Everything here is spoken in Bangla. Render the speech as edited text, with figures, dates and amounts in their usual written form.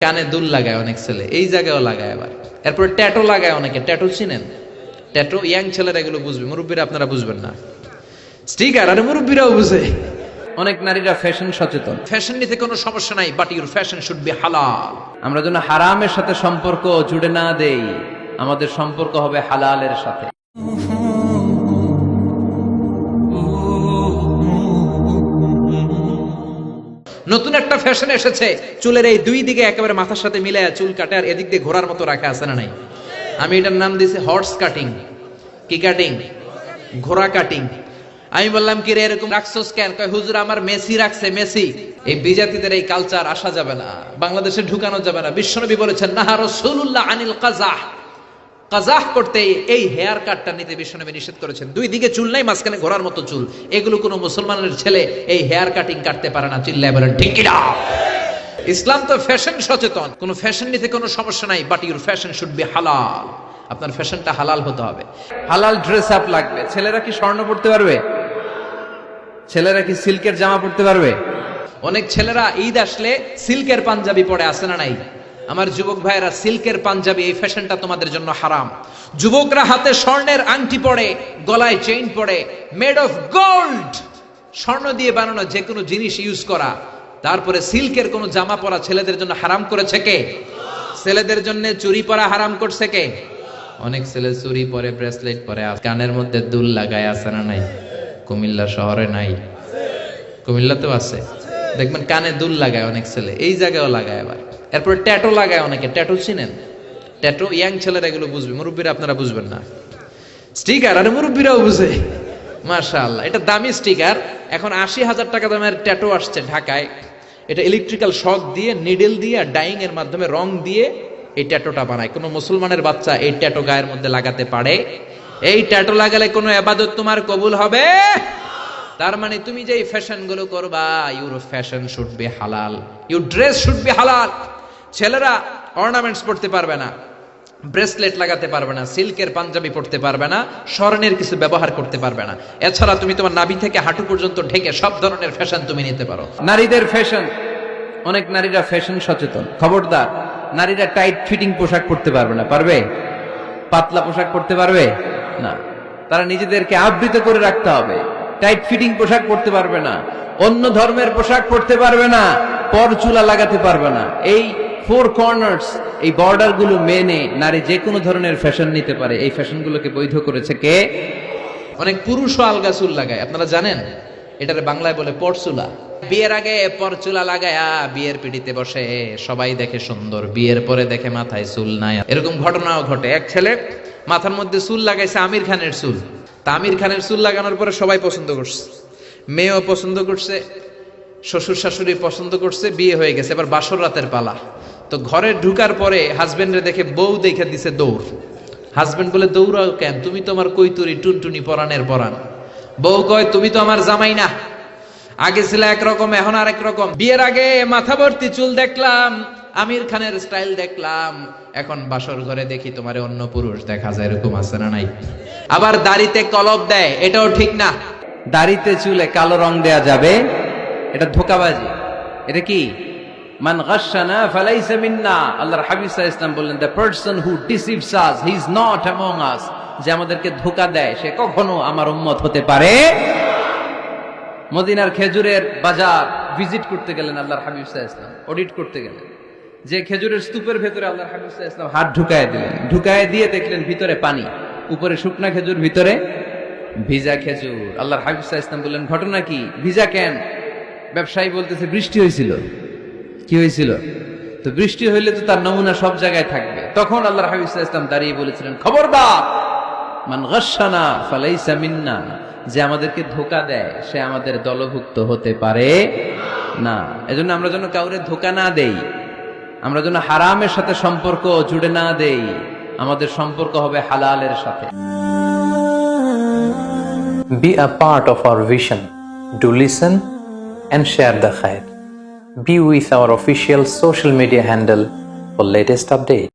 কানে দুল লাগায় অনেক ছেলে, এই জায়গায়ও লাগায় আবার। এরপর ট্যাটু লাগায় অনেকে। ট্যাটু চিনেন? ট্যাটু ইয়াং ছেলেরা এগুলো বুঝবে, মুরব্বীরা আপনারা বুঝবেন না। স্টিকার আরে মুরব্বীরাও বুঝে। অনেক নারীরা ফ্যাশন সচেতন। ফ্যাশন নিতে কোনো সমস্যা নাই, but your fashion should be হালাল। আমরা যেন হারামের সাথে সম্পর্ক জুড়ে না দেই, আমাদের সম্পর্ক হবে হালালের সাথে। নতুন একটা ফ্যাশন এসেছে, চুলের এই দুই দিকে একেবারে মাথার সাথে মিলায় চুল কাটে, আর এদিক দিয়ে ঘোরার মতো রাখা আছে না নাই? আমি এটার নাম দিয়েছি হর্স কাটিং। কি কাটিং? ঘোড়া কাটিং। আমি বললাম কি রে এরকম রাখছোস কেন? কয় হুজুর আমার মেসি রাখছে, মেসি। এই বিজাতিদের এই কালচার আসা যাবে না, বাংলাদেশে ঢুকানো যাবে না। বিশ্বনবী বলেছেন নাহা রাসূলুল্লাহ আনিল কাযাহ, কাযাহ করতে এই হেয়ার কাটটা নিতে বিশ্বনবী নিষেধ করেছেন। দুই দিকে চুল নাই, মাঝখানে ঘোড়ার মতো চুল। এগুলো কোনো মুসলমানের ছেলে এই হেয়ার কাটিং কাটতে পারে না। চিল্লায় বলেন ঠিক কি না? ইসলাম তো ফ্যাশন সচেতন। কোনো ফ্যাশন নিতে কোনো সমস্যা নাই, but your fashion should be হালাল। আপনার ফ্যাশনটা হালাল হতে হবে। হালাল ড্রেস আপ লাগবে। ছেলেরা কি স্বর্ণ পড়তে পারবে? ছেলেরা কি সিল্কের জামা পড়তে পারবে? অনেক ছেলেরা ঈদ আসলে সিল্কের পাঞ্জাবি পরে, আসে না নাই? আমার যুবক ভাইয়েরা, সিল্কের পাঞ্জাবি এই ফ্যাশনটা তোমাদের জন্য হারাম। যুবকরা হাতে স্বর্ণের আংটি পরে, গলায় চেইন পরে, মেড অফ গোল্ড, স্বর্ণ দিয়ে বানানো যে কোনো জিনিস ইউজ করা, তারপরে সিল্কের কোনো জামা পরা ছেলেদের জন্য হারাম করেছে কে? ছেলেদের জন্য চুরি পরা হারাম করছে কে? অনেক ছেলে চুরি পরে, ব্রেসলেট পরে, কানের মধ্যে দুল লাগায়, আছে না নাই? কুমিল্লা শহরে নাই? কুমিল্লাতেও আছে। দেখবেন কানে দুল লাগায় অনেক ছেলে, এই জায়গায়ও লাগায় আবার। এরপর ট্যাটু লাগায় অনেকে। ট্যাটু চিনেন? ট্যাটু ইয়াং ছেলেরা এগুলো বুঝবে, মুরব্বীরা আপনারা বুঝবেন না। স্টিকার আরে মুরব্বীরাও বুঝে। মাশাআল্লাহ, এটা দামি স্টিকার। এখন ৮০,০০০ টাকা দামের ট্যাটু আসছে ঢাকায়। এটা ইলেকট্রিক্যাল শক দিয়ে, নিডেল দিয়ে, ডাইং এর মাধ্যমে রং দিয়ে এই ট্যাটুটা বানায়। কোনো মুসলমানের বাচ্চা এই ট্যাটু গায়ের মধ্যে লাগাতে পারে? এই ট্যাটু লাগালে কোনো ইবাদত তোমার কবুল হবে? তার মানে তুমি যে এই ফ্যাশন গুলো করবা, ইউর ফ্যাশন শুড বি হালাল, ইউর ড্রেস শুড বি হালাল। ছেলেরা অর্নামেন্টস পড়তে পারবে না, ব্রেসলেট লাগাতে পারবে না, সিল্কের পাঞ্জাবি পড়তে পারবে না, স্বর্ণের কিছু ব্যবহার করতে পারবে না। এছাড়া তুমি তোমার নাভি থেকে হাঁটু পর্যন্ত ঢেকে সব ধরনের ফ্যাশন তুমি নিতে পারো। নারীদের ফ্যাশন, অনেক নারীরা ফ্যাশন সচেতন। খবরদার, নারীরা টাইট ফিটিং পোশাক পরতে পারবে না। পারবে? পাতলা পোশাক পরতে পারবে না। তারা নিজেদেরকে আবৃত করে রাখতে হবে। টাইট ফিটিং পোশাক পরতে পারবে না, অন্য ধর্মের পোশাক পরতে পারবে না, পরচুলা লাগাতে পারবে না। এই ফোর কর্নার্স, এই বর্ডার গুলো মেনে নারী যে কোনো ধরনের ফ্যাশন নিতে পারে। এই ফ্যাশন গুলোকে বৈধ করেছে কে? অনেক পুরুষও আলগা চুল লাগায়, আপনারা জানেন? এটার বাংলায় বলে পরচুলা। বিয়ের আগে পরচুলা লাগায়া বিয়ের পিড়িতে বসে, সবাই দেখে সুন্দর, বিয়ের পরে দেখে মাথায় চুল নাই। এরকম ঘটনাও ঘটে। এক ছেলে মাথার মধ্যে চুল লাগাইছে আমির খানের চুল। তা আমির খানের চুল লাগানোর পরে সবাই পছন্দ করছে, মেয়েও পছন্দ করছে, শ্বশুর শাশুড়ি পছন্দ করছে, বিয়ে হয়ে গেছে। এবার বাসর রাতের পালা। তো ঘরে ঢুকার পরে হাজবেন্ডে দেখে বউ দেখে দিছে দৌড়। হাজবেন্ড বলে দৌড়াও কেন? তুমি তো আমার কৈতুরি, টুনটুনি, পরাণের পরাণ। বউ কয় তুমি তো আমার জামাই না, আগে ছিল একরকম এখন আর একরকম। বিয়ের আগে মাথা ভর্তি চুল দেখলাম, আমির খানের স্টাইল দেখলাম, এখন বাসর ঘরে দেখি তোমারে অন্য পুরুষ দেখা যায়। এরকম আছে না নাই? আবার দাড়িতে কলপ দেয়, এটাও ঠিক না। দাড়িতে চুলে কালো রং দেয়া যাবে? এটা ধোঁকাবাজি। এটা কি? মান গাশশানা ফালাইসা মিন্না। আল্লাহর হাবিব সাল্লাল্লাহু আলাইহি ওয়াসাল্লাম বললেন, the person who deceives us, he is not among আস। যে আমাদেরকে ধোঁকা দেয় সে কখনো আমার উম্মত হতে পারে। মদিনার খেজুরের বাজার ভিজিট করতে গেলেন আল্লাহর হাবিব সাল্লাল্লাহু আলাইহি ওয়াসাল্লাম, অডিট করতে গেলেন। যে খেজুরের স্তূপের ভেতরে আল্লাহর হাবিব সাল্লাল্লাহু আলাইহি ওয়াসাল্লাম হাত ঢুকায় দিলেন। ঢুকায় দিয়ে দেখলেন ভিতরে পানি, উপরে শুকনা খেজুর, ভিতরে ভিজা খেজুর। আল্লাহর হাবিব সাল্লাল্লাহু আলাইহি ওয়াসাল্লাম বললেন, ঘটনা কি? ভিজা কেন? ব্যবসায়ী বলতেছে বৃষ্টি হয়েছিল। কি হয়েছিল? তো বৃষ্টি হইলে তো তার নমুনা সব জায়গায় থাকবে। তখন আল্লাহর হাবিব সাল্লাল্লাহু আলাইহি ওয়াসাল্লাম দাঁড়িয়ে বলেছিলেন, খবরদার, মান গাশশানা ফালাইসা মিন্না। যে আমাদেরকে ধোঁকা দেয় সে আমাদের দলভুক্ত হতে পারে না। এজন্য আমরা যেন কাউরে ধোঁকা না দেই, আমরা যেন হারামের সাথে সম্পর্ক জুড়ে না দেই, আমাদের সম্পর্ক হবে হালালের সাথে। Be a part of our vision. Do listen and share the khair. Be with our official social media handle for latest updates.